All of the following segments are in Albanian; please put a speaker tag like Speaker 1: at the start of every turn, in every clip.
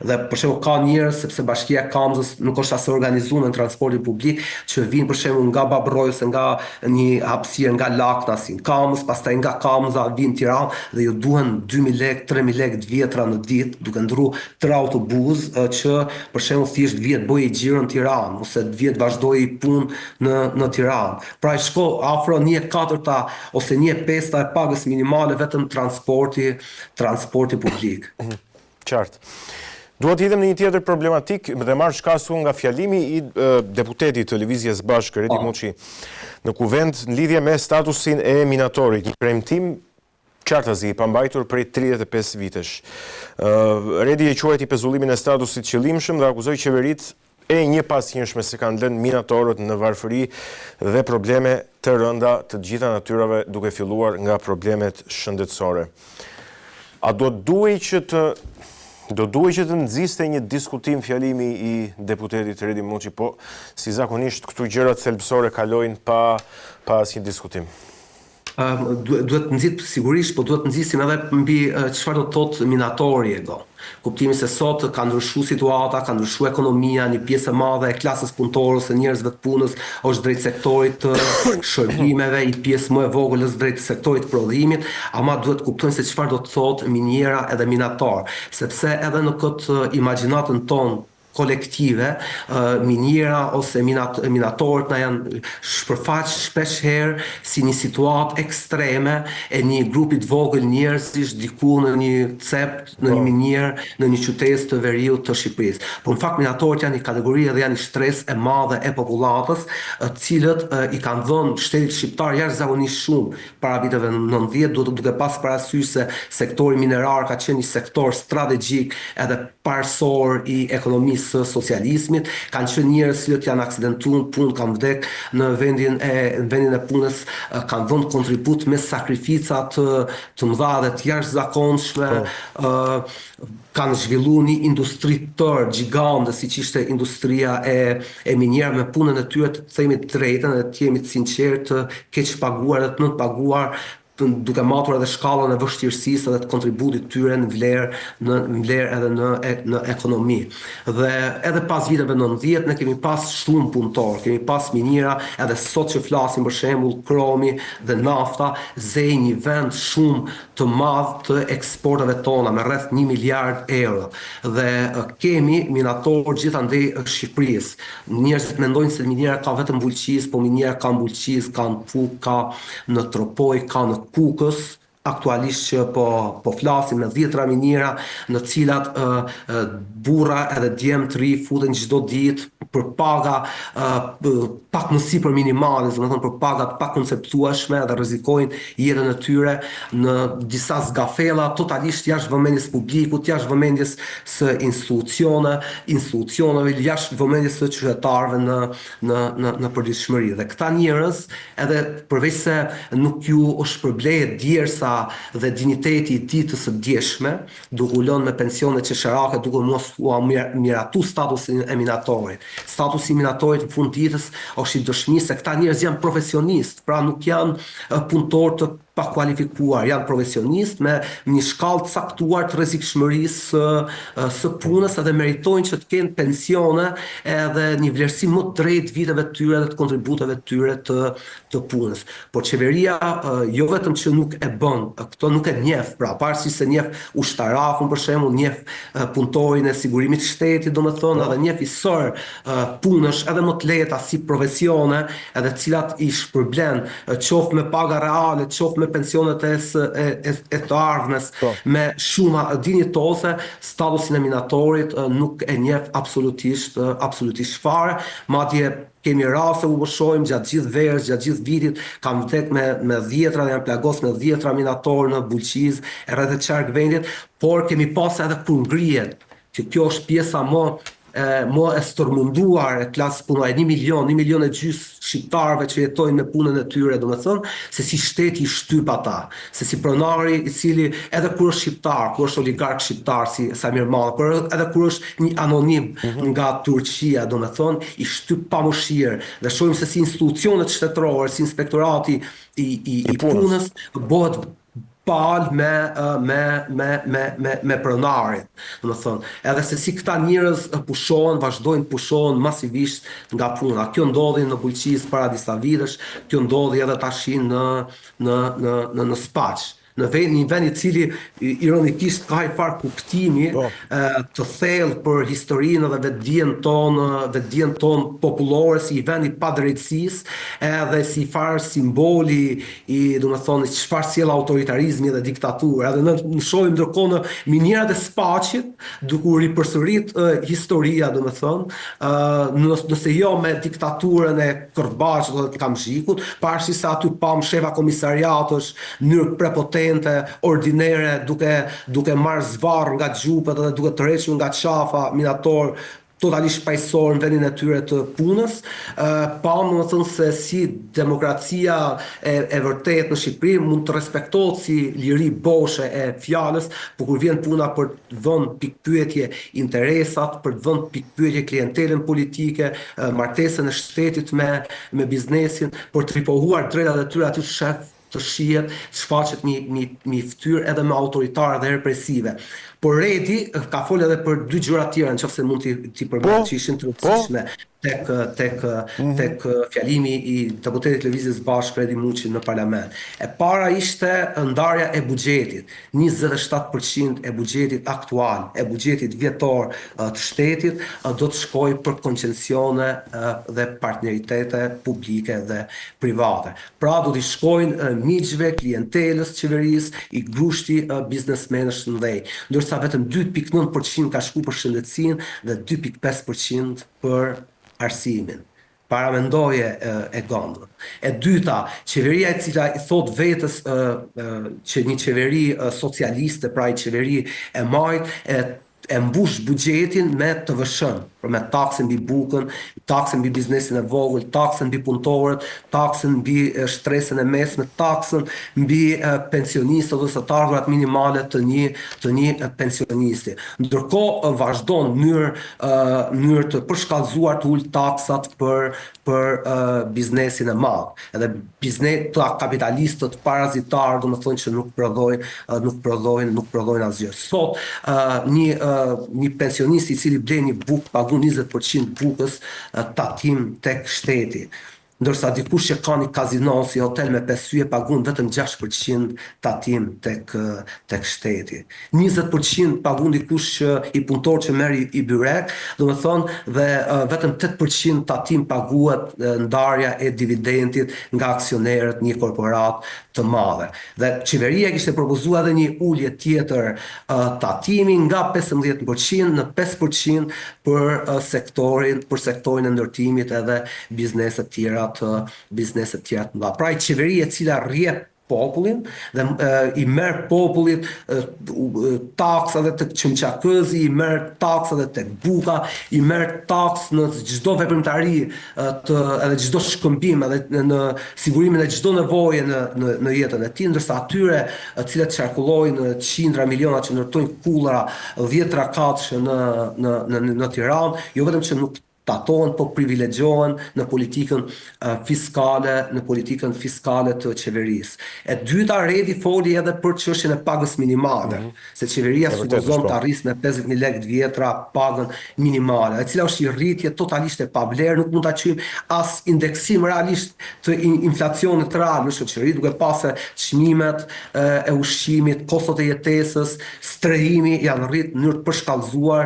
Speaker 1: Dhe për shembull ka njerëz sepse Bashkia e Kamzës nuk është as e organizuar në transportin publik që vinë për shembull nga Babroj ose nga një hapësirë nga Lakna si në Kamës, pastaj nga Kamza vinë në Tiranë dhe ju duhen 2000 lekë, 3000 lekë të vjetra në ditë duke ndru 3 autobus që për shembull thjesht vjet bëj xhiro në Tiranë ose vjet vazhdoi punë në Tiranë. Pra i shko afro 1/4 ose 1/5 e pagës minimale vetëm transporti publik.
Speaker 2: Qartë. Duhet të hidhem në një tjetër problematik dhe marrë shkasu nga fjalimi i deputetit të Lëvizjes Bashkë, Redi Muçi, në kuvent në lidhje me statusin e minatorit, një premtim qartazi i pambajtur prej 35 vitesh. Redi e quajti pezullimin e statusit qëllimshëm dhe akuzoi qeveritë e një pasnjëshme se kanë lënë minatorët në varfëri dhe probleme të rënda të gjitha natyrave duke filluar nga problemet shëndetësore. A do duhej që të nxiste një diskutim fjalimi i deputetit Redi Muçi, po si zakonisht këtu gjërat thelbësore kalojnë pa asnjë diskutim.
Speaker 1: Duhet nxit sigurisht, po duhet nxisim edhe mbi çfarë do të thotë minatori ego. Kuptimi se sot ka ndryshuar situata, ka ndryshuar ekonomia, një pjesë e madhe e klasës punëtore ose njerëzve të punës është drejt sektorit të shërbimeve, një pjesë më e vogël është drejt sektorit të prodhimit, ama duhet kuptojnë se çfarë do të thotë miniera edhe minator, sepse edhe në këtë imagjinatën tonë kolektive, miniera ose minatorët na janë shpërfaq shpesh herë si një situatë ekstreme e një grupi të vogël njerëzish diku në një cep, në një minierë, në një qytet të veriut të Shqipërisë. Por në fakt minatorët janë një kategori dhe janë një shtresë e madhe e popullatës, cilët i kanë dhënë shtetit shqiptar jashtëzakonisht shumë para viteve 90, duke pas parasysh se sektori minerar ka qenë një sektor strategjik edhe parësor i ekonomisë së socializmit, kanë qenë njerëz që janë aksidentuar punë, kanë vdek në vendin e punës, kanë dhënë kontribut me sakrifica të mëdha dhe të jashtëzakonshme, kanë zhvilluar një industri tërë gjigande siç ishte industria e minierëve me punën e tyre të themi të drejtën dhe të jemi të sinqertë, të keq paguar dhe të nënpaguar, duke matur edhe shkallën e vështirësisë dhe të kontributit tyre në vlerë edhe në ekonomi. Dhe edhe pas viteve 90 ne kemi pas shumë punëtor, kemi pas miniera, edhe sot që flasim për shembull kromi dhe nafta, zej një vend shumë të madh të eksporteve tona me rreth 1 miliard euro. Dhe kemi minatorë gjithandej Shqipërisë. Njerëzit mendojnë se miniera ka vetëm Bulqis, po miniera ka në Bulqis, ka në Puk, ka në Tropoj, ka në Kukës, aktualisht që po flasim në 10 miniera në cilat burra edhe djemë të ri futen çdo ditë për paga pak më sipër minimale, domethënë për paga të pakonceptueshme dhe rrezikojnë jetën e tyre në disa zgafella totalisht jashtë vëmendjes publikut, jashtë vëmendjes së institucioneve, jashtë vëmendjes së qytetarëve në përditshmëri. Dhe këta njerëz, edhe përveç se nuk ju është përblehet djersa dhe dinjiteti i ditës së djeshme, duke u lënë me pensione qesharake, duke mos u miratu statusin e minatorit. Statusi i minatorit në fund ditës është i dëshmi se këta njerëz janë profesionistë, pra nuk janë punëtorë të pakualifikuar, janë profesionistë me një shkallë të caktuar të rrezikshmërisë së punës edhe meritojnë që të kenë pensione edhe një vlerësim më të drejtë viteve të tyre dhe të kontributeve të tyre të punës. Por qeveria jo vetëm që nuk e bën, këto nuk e njeh, pra pavarësisht se njeh ushtarakun për shembull, njeh punëtorin e sigurimit të shtetit, domethënë edhe njeh fisor punësh edhe më të lehta si profesione, edhe të cilat i shpërblen qoftë me paga reale, qoftë me pensionet e të ardhmes, me shuma dinjitose, statusin e minatorit nuk e njeh absolutisht fare, madje kemi raste u shohim gjatë gjithë verës, gjatë gjithë vitit, kam vdek me dhjetra dhe janë plagos me dhjetra minatorë në Bulqiz, e rreth e qark vendit, por kemi pas edhe kur ngrihet, që kjo është pjesa më e stërmunduar e klasës punore, 1 milion e gjys shqiptarëve që jetojnë me punën e tyre, domethënë, se si shteti i shtyp ata, se si pronari i cili edhe kur është shqiptar, kur është oligark shqiptar si Samir Mallë, por edhe kur është një anonim nga Turqia, domethënë, i shtyp pa mëshirë. Dhe shohim se si institucionet shtetërore, si inspektorati i punës bëhet palë me pronarin. Domethënë, edhe se si këta njerëz vazhdojnë pushohen masivisht nga puna. Kjo ndodhi në Bulqis para disa vitesh, kjo ndodhi edhe tash në Spaç. Në një vend I cili ironikisht ka një farë kuptimi të thellë për historinë dhe vetdijen tonë popullore si I vend I padrejtësisë, edhe si farë simboli domethënë çfarë sjell autoritarizmi dhe diktaturë. Edhe ne shohim ndërkohë në minierat e Spaçit duke u ripërsërit historia, domethënë, nëse jo me diktaturën e Kërbaçit dhe të Kamzhikut, pavarësisht se aty pam shefa komisariatësh në mënyrë prepotente ordinere duke marrë zvarr nga xhupet dhe duke tërhequr nga qafa minator totalisht paqësor në vendin e tyre të punës, domethënë se si demokracia e vërtet në Shqipëri mund të respektohet si liri boshe e fjalës, por kur vjen puna për të vënë pikpyetje interesat, për të vënë pikpyetje klientelën politike, martesën e shtetit me biznesin, për të ripohuar drejtat e tyre aty shef të shihet, të shfaqet një fytyrë edhe më autoritare dhe represive. Por Redi ka folë edhe për dy gjëra tjera, nëse mund t'i përmend që ishin të rëndësishme tek fjalimi I deputetit Lëvizjes Bashkë Redi Muçi në parlament. E para ishte ndarja e buxhetit. 27% e buxhetit aktual, e buxhetit vjetor të shtetit do të shkojë për koncezione dhe partneritete publike dhe private. Pra do t'i shkojnë miqve, klientelës qeverisë, I grushti biznesmenësh të mëdhenj. Ndërsa vetëm 2.9% ka shku për shëndetësinë dhe 2.5% për arsimin. Paramendoje e gëndën. E dyta, qeveria e cila I thot vetës që një qeveri socialiste, pra një qeveri e majt, e mbush buxhetin me TVSH-n, me taksën mbi bukën, taksën mbi biznesin e vogël, taksën mbi punëtorët, taksën mbi shtresën e mesme, taksën mbi pensionistët ose të ardhurat minimale të një pensionisti. Ndërkohë vazhdon në mënyrë të përshkallëzuar të ulë taksat për biznesin e madh. Edhe të kapitalistët parazitarë, domethënë që nuk prodhojnë asgjë. Sot një pensionist I cili blen një bukë pagun 20% bukës tatim tek shteti. Ndërsa dikush që ka një kazino si hotel me 5 yje pagun vetëm 6% tatim tek shteti. 20% pagun dikush që I punëtor që merr I byrek, domethënë dhe vetëm 8% tatim paguhet ndarja e dividendit nga aksionerët një korporat të madhe. Dhe qeveria kishte propozuar edhe një ulje tjetër tatimi nga 15% në 5% për sektorin e ndërtimit edhe bizneset tjera të mëdha. Pra qeveria e cila rrjep popullin dhe I merr popullit taksa dhe tek çmçakëzi, I merr taksa dhe tek buka, I merr taksë në çdo veprimtari edhe çdo shkëmbim edhe në sigurimin e çdo nevoje në jetën e tij, ndërsa atyre të cilët qarkullojnë qindra miliona që ndërtojnë kulla 10 rakatëshe në Tiranë, jo vetëm që nuk tatohen, po privilegjohen në politikën fiskale të qeverisë. E dyta, Redi foli edhe për çështjen e pagës minimale, se qeveria supozon të arrisë me 50.000 lekë vjetra pagën minimale, e cila është një rritje totalisht e pavlerë, nuk mund ta quajmë as indeksim realisht të inflacionit real në shoqëri, duke pasur çmimet e ushqimit, kostot e jetesës, strehimi janë rritur në mënyrë të përshkallëzuar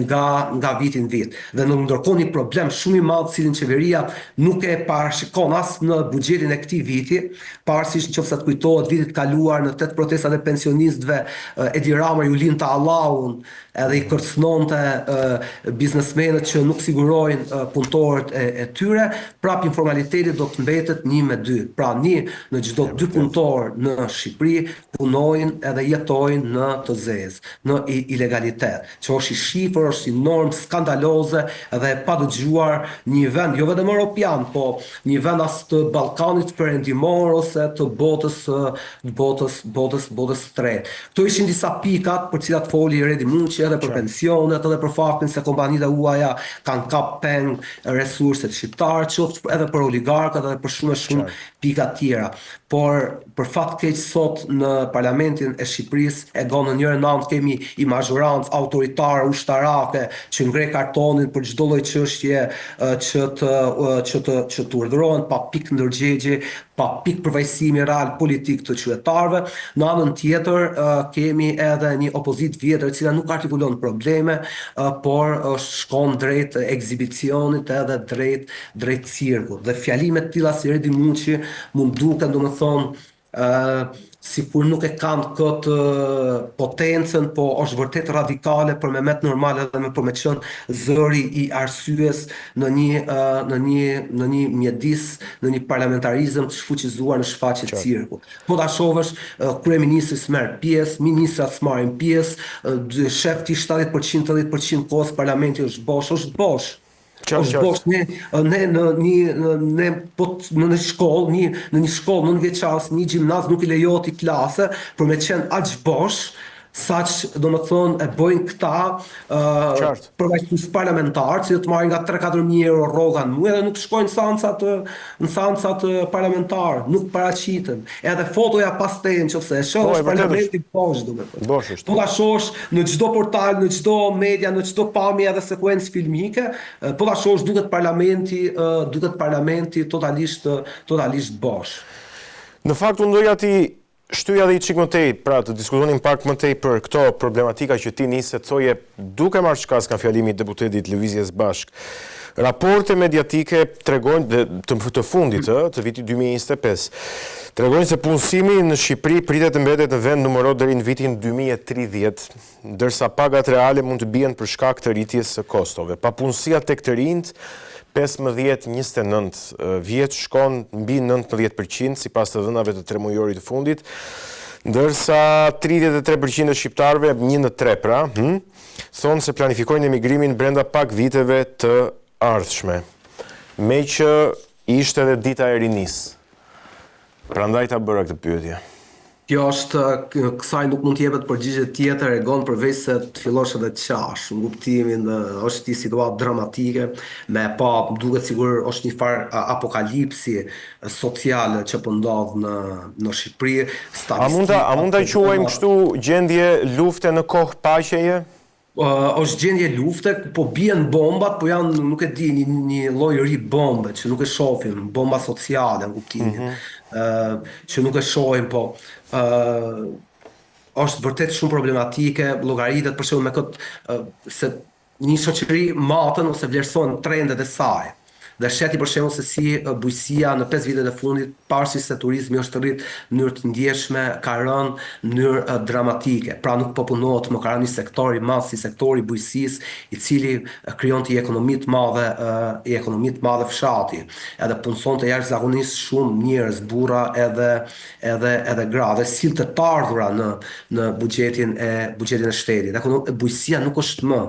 Speaker 1: nga viti në vit. Dhe ndërkohë një problem shumë I madh cilin qeveria nuk e parashikon as në buxhetin e këtij viti, pavarësisht nëse të kujtohet vitit kaluar në 8 protestat e pensionistëve, Edi Rama ju linte Allahun edhe I kërcënonte biznesmenët që nuk sigurojnë punëtorët e tyre, prap informaliteti do të mbetet 1-2. Pra në çdo 2 punëtor në Shqipëri punojnë edhe jetojnë në të zezë, në ilegalitet, që është I shifër, është I normë skandaloze edhe e padëgjuar një vend, jo vetëm europian, po një vend as të Ballkanit perëndimor ose të botës tretë. Këto ishin disa pikat për cilat foli Redi Muçi edhe për pensionet, edhe për faktin se kompanitë e huaja kanë kap peng resurset shqiptare, qoftë edhe për oligarkët edhe për shumë pika tjera. Por për fat keq sot në Parlamentin e Shqipërisë e në njërën anë kemi i mazhorancë autoritare, ushtarake, që ngre kartonin për çdo lloj çështje që të urdhërohen pa pikë ndërgjegje, pa pikë përvajsimi real politik të qytetarëve. Në anën tjetër kemi edhe një opozitë vjetër e cila nuk artikulon probleme, por shkon drejt ekzibicionit edhe drejt cirkut. Dhe fjalimet tilla si Redi Muçi mund duken sikur nuk e kanë këtë potencën, po është vërtet radikale për me met normale dhe për me qenë zëri i arsyes në një mjedis, në një parlamentarizëm të shfuqizuar në shfaqje cirku. Po ta shohësh, kryeministri s'merr pjesë, ministrat s'marrin pjesë, shefti 70% 80% kohës parlamenti është bosh. Është bosh në një shkollë, nënveçare, një gjimnaz nuk I lejohet I klase për me qenë aq bosh, saq e bojnë këta përvaqësues parlamentar, që të marrin nga 3-4 euro rroga në muaj dhe nuk shkojnë në seancat parlamentare, nuk paraqiten. Edhe fotoja pastaj nëse e shohësh parlamenti bosh domethënë. Po ta shohësh në çdo portal, në çdo media, në çdo pamje edhe sekuencë filmike, po ta shohësh duket parlamenti totalisht bosh.
Speaker 2: Në fakt unë doja ti shtyja dhe I qik më tej, pra të diskutonim pak më tej për këto problematika që ti nise të thoje duke marrë shkas nga fjalimi I deputetit Lëvizjes Bashk. Raporte mediatike tregojnë të fundit të vitit 2025. Tregojnë se punësimi në Shqipëri pritet të mbetet në vend numëror deri në vitin 2030, ndërsa pagat reale mund të bien për shkak të rritjes së kostove. Papunësia tek të rinjt 15-29 vjet shkon mbi 19% sipas të dhënave të 3 mujorit të fundit, ndërsa 33% e shqiptarëve, 1 në 3 pra, thonë se planifikojnë emigrimin brenda pak viteve të ardhshme. Me që ishte edhe dita e rinisë. Prandaj ta bëra këtë pyetje.
Speaker 1: Kjo është, kësaj nuk mund t'jepet përgjigje tjetër përveç se të fillosh edhe të qash, në kuptimin është një situatë dramatike, duket sigur është një farë apokalipsi sociale që po ndodh në Shqipëri.
Speaker 2: A mund ta quajmë kështu gjendje lufte në kohë paqeje?
Speaker 1: Është gjendje lufte, po bien bombat, po janë, nuk e di, një lloj ri bombe që nuk e shohim, bomba sociale në kuptimin, që nuk e shohim, po është vërtet shumë problematike, llogaritet për shembull me këtë se një shoqëri matën ose vlerëson trendet e saj. Dhe sheti për shembull se si bujqësia në 5 vitet e fundit, pavarësisht se turizmi është rrit në mënyrë të ndjeshme, ka rënë në mënyrë dramatike. Pra nuk po punohet, më ka rënë një sektor I madh si sektori I bujqësisë, I cili krijonte ekonomi të madhe fshati. Edhe punsonte jashtëzakonisht shumë njerëz, burra edhe gra, dhe sillte të ardhura në buxhetin e shtetit. Bujqësia nuk është më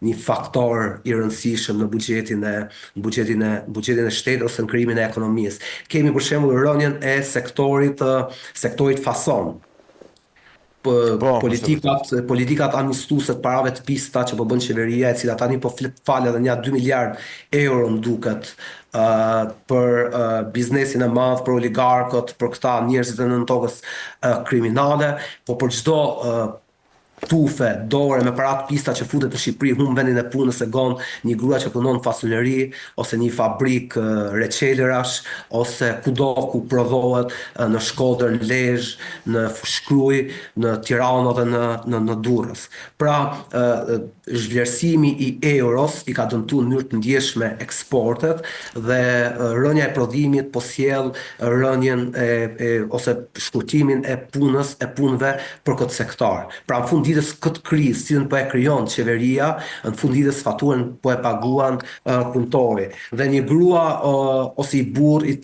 Speaker 1: një faktor I rëndësishëm në buxhetin e shtetit ose në krijimin e ekonomisë. Kemi për shembull rënien e sektorit fason. Politikat amnistuese të parave të pista që po bën qeveria, e cila tani po fal edhe një 2 miliard euro më duket për biznesin e madh, për oligarkët, për këta njerëzit e nën tokës kriminale, po për çdo tufe, dore me parat pista që futet në Shqipëri, humb vendin e punës e gon një grua që punon në fasulleri, ose një fabrik reçelerash, ose kudo ku prodhohet, në Shkodër, në Lezhë, në Fushkruj, në Tiranë dhe në Durrës. Pra, zhvlerësimi I euros I ka dëmtuar në mënyrë të ndjeshme eksportet dhe rënja e prodhimit po sjell rënjen ose shkurtimin e punëve për këtë sektor. Pra në fund ditës këtë krizë, cilën po e krijon qeveria, në fund ditës faturën po e paguan punëtori. Dhe një grua ose I burr I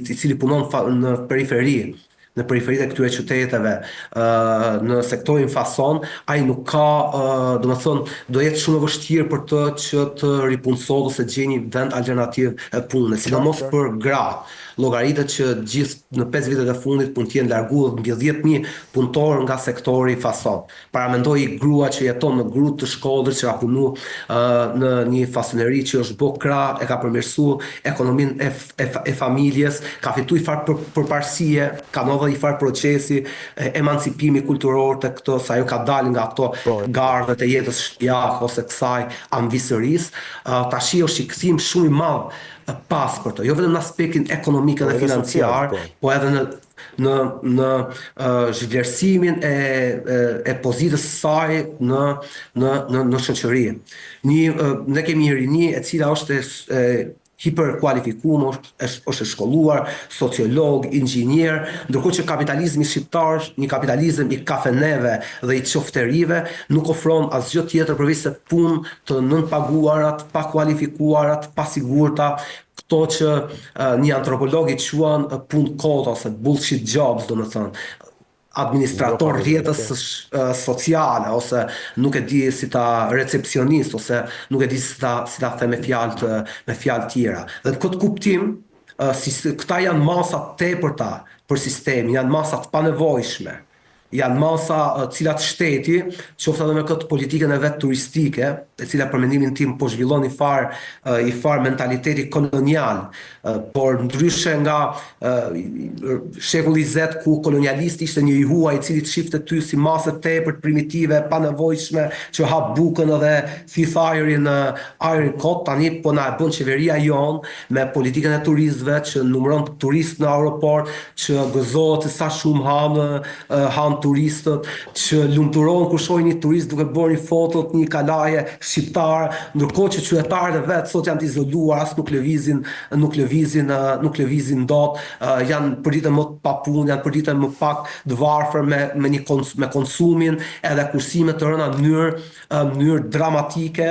Speaker 1: cili punon në periferi, në periferitë e këtyre qyteteve, në sektorin fason, ai nuk ka, domethënë, do jetë shumë e vështirë për të që të ripunësohet ose gjej një vend alternativ pune, sidomos për gra. Llogaritet që gjithë në 5 vitet e fundit mund të jenë larguar mbi 10.000 punëtorë nga sektori fason. Paramendoj grua që jeton në Grut të Shkodrës, që ka punu në një fasoneri që është bë krah, e ka përmirësuar ekonominë e familjes, ka fituar fare përparësie, ka ndodhur një farë procesi emancipimi kulturor të këto, sa ajo ka dalë nga këto gardhet e jetës shtjake ose kësaj ambisërisë. Tash është i kthim shumë i madh pas për të, jo vetëm në aspektin ekonomik dhe financiar, po edhe në zhvlerësimin e pozitës së saj në shoqëri. Ne kemi një rini e cila është hiperkualifikuar, është e shkolluar, sociolog, inxhinier, ndërkohë që kapitalizmi shqiptar, një kapitalizëm i kafeneve dhe i qofterive, nuk ofron asgjë tjetër përveç se punë të nënpaguarat, pa kualifikuarat, pa sigurta, këto që një antropolog i quan punë kota ose bullshit jobs, domethënë administrator rrjetës sociale, ose nuk e di si ta recepcionist, ose nuk e di si ta them me fjalë tjera. Dhe në këtë kuptim, këta janë masa tepërta për sistemin, janë masa të panevojshme, janë masa cilat shteti, qoftë edhe me këtë politikën e vet turistike, e cila për mendimin tim po zhvillon i far mentaliteti kolonial, por ndryshe nga shekulli 20 ku kolonialisti ishte një i huaj i cili të shifte ty si masë tepër primitive, panevojshme, që hap bukën edhe thith ajrin kot, tani po na e bën qeveria jon me politikën e turistëve që numëron turistë në aeroport, që gëzohet se sa shumë han turistët, që lumturohen kur shohin një turist duke bërë një foto të një kalaje shqiptar, ndërkohë që qytetarët e vet sot janë të izoluar, as nuk lëvizin dot, janë përditën më pa punë, janë përditën më pak të varfër me konsumin, edhe kursime të rëna në mënyrë dramatike.